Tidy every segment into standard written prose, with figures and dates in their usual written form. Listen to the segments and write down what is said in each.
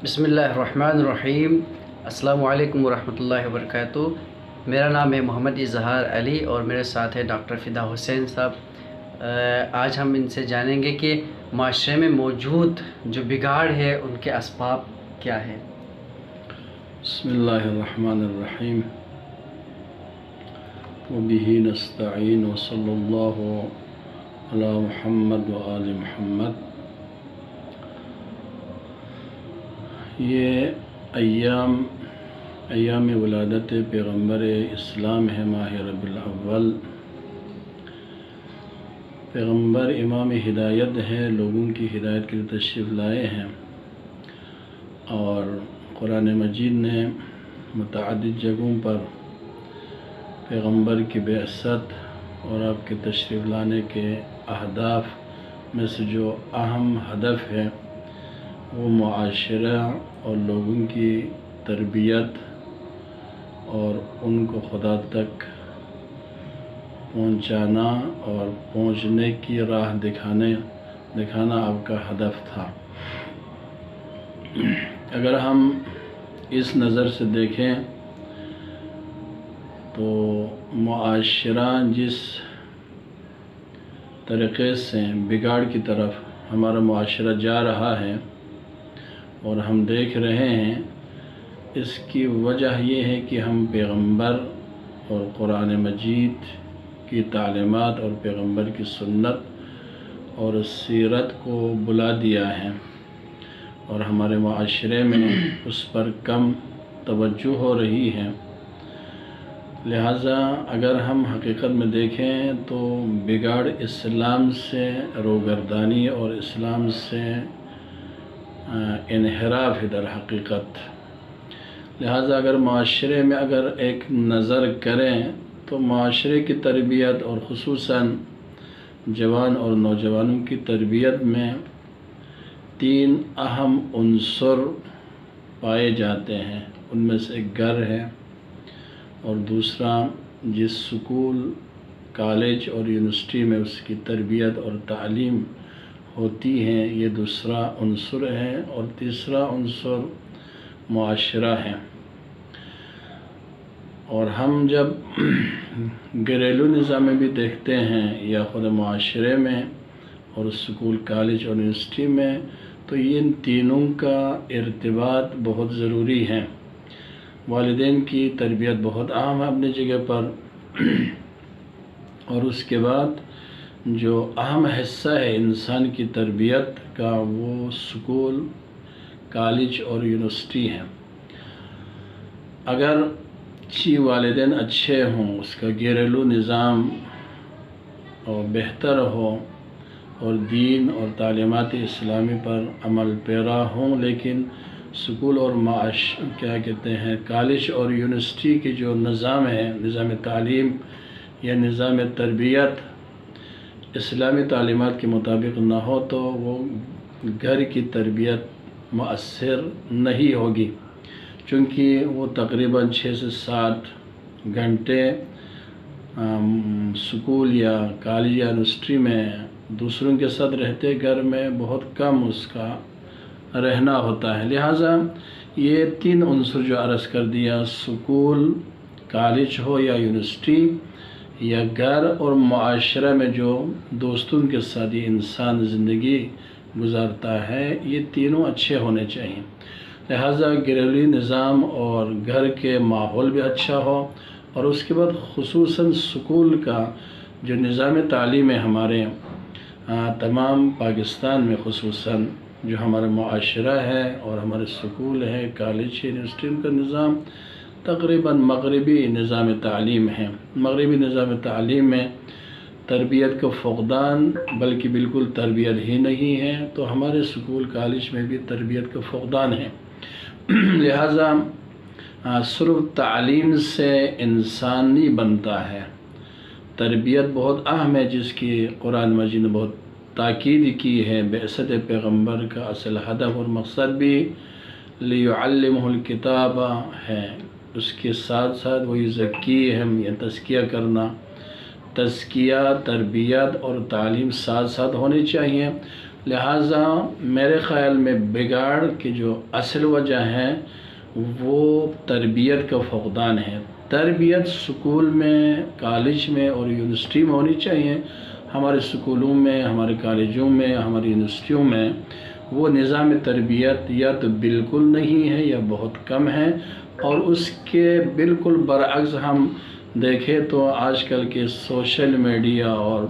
بسم اللہ الرحمن الرحیم۔ السلام علیکم ورحمۃ اللہ وبرکاتہ۔ میرا نام ہے محمد اظہار علی اور میرے ساتھ ہے ڈاکٹر فدا حسین صاحب۔ آج ہم ان سے جانیں گے کہ معاشرے میں موجود جو بگاڑ ہے ان کے اسباب کیا ہے۔ بسم اللہ الرحمن الرحیم وبہ نستعین وصلی اللہ علی محمد وآل محمد۔ یہ ایام ولادت پیغمبر اسلام ہے، ماہ ربیع الاول۔ پیغمبر امام ہدایت ہے، لوگوں کی ہدایت کے لیے تشریف لائے ہیں، اور قرآن مجید نے متعدد جگہوں پر پیغمبر کی بعثت اور آپ کے تشریف لانے کے اہداف میں سے جو اہم ہدف ہے وہ معاشرہ اور لوگوں کی تربیت اور ان کو خدا تک پہنچانا اور پہنچنے کی راہ دکھانا آپ کا ہدف تھا۔ اگر ہم اس نظر سے دیکھیں تو معاشرہ جس طریقے سے بگاڑ کی طرف ہمارا معاشرہ جا رہا ہے اور ہم دیکھ رہے ہیں، اس کی وجہ یہ ہے کہ ہم پیغمبر اور قرآن مجید کی تعلیمات اور پیغمبر کی سنت اور سیرت کو بلا دیا ہے، اور ہمارے معاشرے میں اس پر کم توجہ ہو رہی ہے۔ لہٰذا اگر ہم حقیقت میں دیکھیں تو بگاڑ اسلام سے روگردانی اور اسلام سے انحراف ہے در حقیقت۔ لہٰذا اگر معاشرے میں اگر ایک نظر کریں تو معاشرے کی تربیت اور خصوصاً جوان اور نوجوانوں کی تربیت میں 3 اہم عنصر پائے جاتے ہیں۔ ان میں سے ایک گھر ہے، اور دوسرا جس سکول، کالج اور یونیورسٹی میں اس کی تربیت اور تعلیم ہوتی ہے، یہ دوسرا عنصر ہے، اور تیسرا عنصر معاشرہ ہے۔ اور ہم جب گھریلو نظام میں بھی دیکھتے ہیں یا خود معاشرے میں اور سکول، کالج اور یونیورسٹی میں، تو ان تینوں کا ارتباط بہت ضروری ہے۔ والدین کی تربیت بہت اہم ہے اپنی جگہ پر، اور اس کے بعد جو اہم حصہ ہے انسان کی تربیت کا وہ سکول، کالج اور یونیورسٹی ہے۔ اگر والدین اچھے ہوں، اس کا گھریلو نظام اور بہتر ہو اور دین اور تعلیمات اسلامی پر عمل پیرا ہوں، لیکن سکول اور کالج اور یونیورسٹی کی جو نظام ہے، نظام تعلیم یا نظام تربیت اسلامی تعلیمات کے مطابق نہ ہو تو وہ گھر کی تربیت مؤثر نہیں ہوگی، چونکہ وہ تقریباً 6 سے 7 گھنٹے سکول یا کالج یا یونیورسٹی میں دوسروں کے ساتھ رہتے، گھر میں بہت کم اس کا رہنا ہوتا ہے۔ لہٰذا یہ 3 عنصر جو عرض کر دیا، سکول، کالج ہو یا یونیورسٹی، یا گھر اور معاشرہ میں جو دوستوں کے ساتھ یہ انسان زندگی گزارتا ہے، یہ تینوں اچھے ہونے چاہیے۔ لہٰذا گھریلو نظام اور گھر کے ماحول بھی اچھا ہو، اور اس کے بعد خصوصاً سکول کا جو نظام تعلیم ہے ہمارے تمام پاکستان میں، خصوصاً جو ہمارا معاشرہ ہے اور ہمارے سکول ہے، کالج ہے، یونیورسٹی کا نظام تقریباً مغربی نظام تعلیم ہے۔ مغربی نظام تعلیم میں تربیت کا فقدان، بلکہ بالکل تربیت ہی نہیں ہے، تو ہمارے سکول، کالج میں بھی تربیت کا فقدان ہے۔ لہٰذا صرف تعلیم سے انسان نہیں بنتا ہے، تربیت بہت اہم ہے، جس کی قرآن مجید نے بہت تاکید کی ہے۔ بعثت پیغمبر کا اصل ہدف اور مقصد بھی لِيُعَلِّمُهُ الْكِتَابَ ہے، اس کے ساتھ ساتھ وہی زکیہم یا تزکیہ کرنا، تزکیہ، تربیت اور تعلیم ساتھ ساتھ ہونی چاہیے۔ لہٰذا میرے خیال میں بگاڑ کی جو اصل وجہ ہے وہ تربیت کا فقدان ہے۔ تربیت سکول میں، کالج میں اور یونیورسٹی میں ہونی چاہیے۔ ہمارے سکولوں میں، ہمارے کالجوں میں، ہماری یونیورسٹیوں میں وہ نظام تربیت یا تو بالکل نہیں ہے یا بہت کم ہے، اور اس کے بالکل برعکس ہم دیکھیں تو آج کل کے سوشل میڈیا اور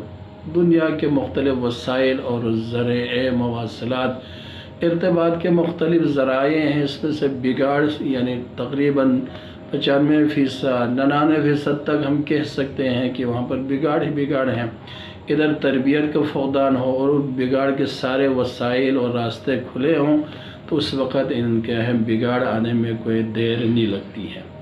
دنیا کے مختلف وسائل اور ذرائع مواصلات، ارتباط کے مختلف ذرائع ہیں، اس میں سے بگاڑ یعنی تقریباً 95%، 99% تک ہم کہہ سکتے ہیں کہ وہاں پر بگاڑ ہی بگاڑ ہیں۔ ادھر تربیت کا فقدان ہو اور بگاڑ کے سارے وسائل اور راستے کھلے ہوں تو اس وقت ان کے بگاڑ آنے میں کوئی دیر نہیں لگتی ہے۔